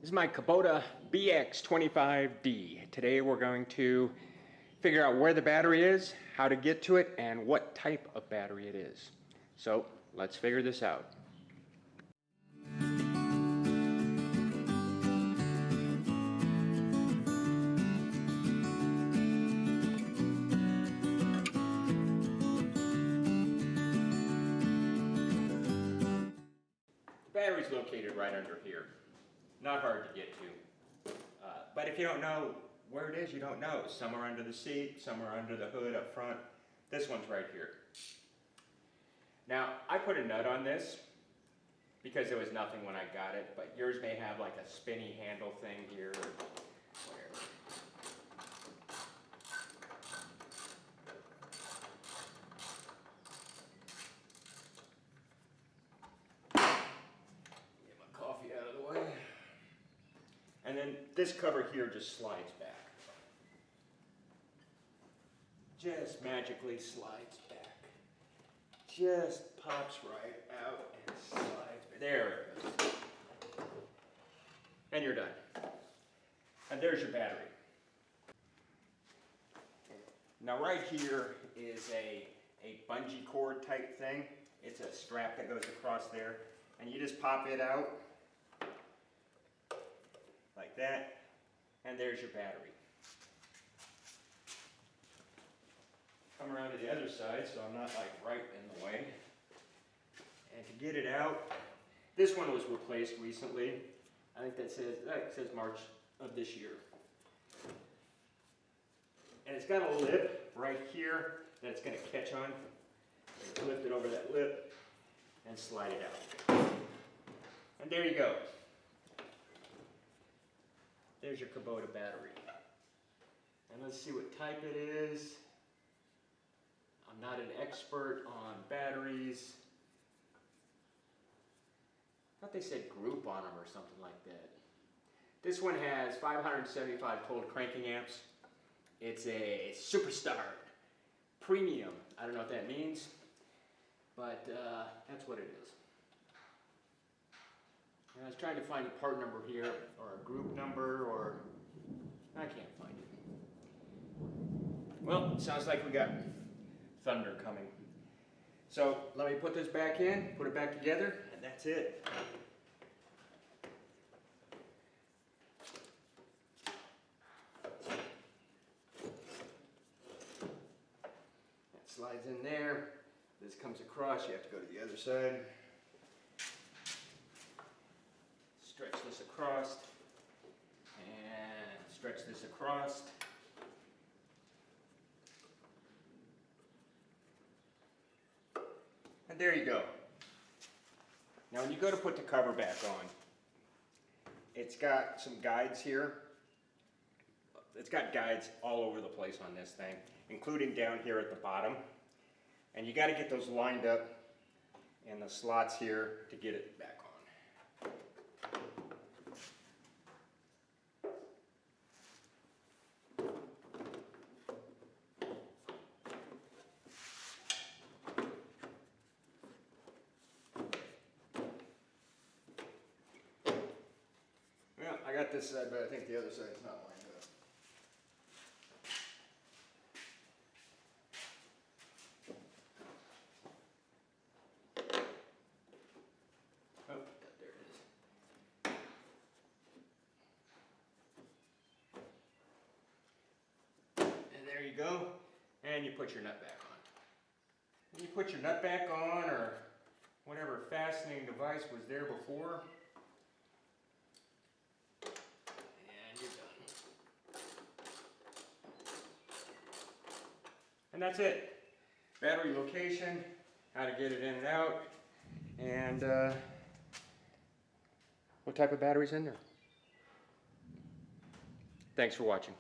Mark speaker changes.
Speaker 1: This is my Kubota BX25D. Today we're going to figure out where the battery is, how to get to it, and what type of battery it is. So let's figure this out. The battery's located right under here. Not hard to get to. But if you don't know where it is, you don't know. Somewhere under the seat, somewhere under the hood up front. This one's right here. Now, I put a nut on this because there was nothing when I got it, but yours may have like a spinny handle thing here or whatever. Get my coffee out of the way. And then this cover here just slides back. Just magically slides back. Just pops right out and slides back. There it goes. And you're done. And there's your battery. Now right here is a bungee cord type thing. It's a strap that goes across there. And you just pop it out like that, and there's your battery. Come around to the other side so I'm not like right in the way. And to get it out, this one was replaced recently. I think that says March of this year. And it's got a lip right here that it's going to catch on. Lift it over that lip and slide it out. And there you go. There's your Kubota battery. And let's see what type it is. I'm not an expert on batteries. I thought they said group on them or something like that. This one has 575 total cranking amps. It's a Superstar Premium. I don't know what that means, but that's what it is. And I was trying to find a part number here, or a group number, or I can't find it. Well, it sounds like we got thunder coming. So let me put this back in, put it back together, and that's it. That slides in there. This comes across, you have to go to the other side. Stretch this across, and stretch this across. And there you go. Now when you go to put the cover back on, it's got some guides here. It's got guides all over the place on this thing, including down here at the bottom. And you got to get those lined up in the slots here to get it back on. Well, I got this side, but I think the other side's not lined up. Oh, there it is. And there you go. And you put your nut back on. When you put your nut back on, or whatever fastening device was there before, and that's it. Battery location, how to get it in and out, and what type of battery's in there. Thanks for watching.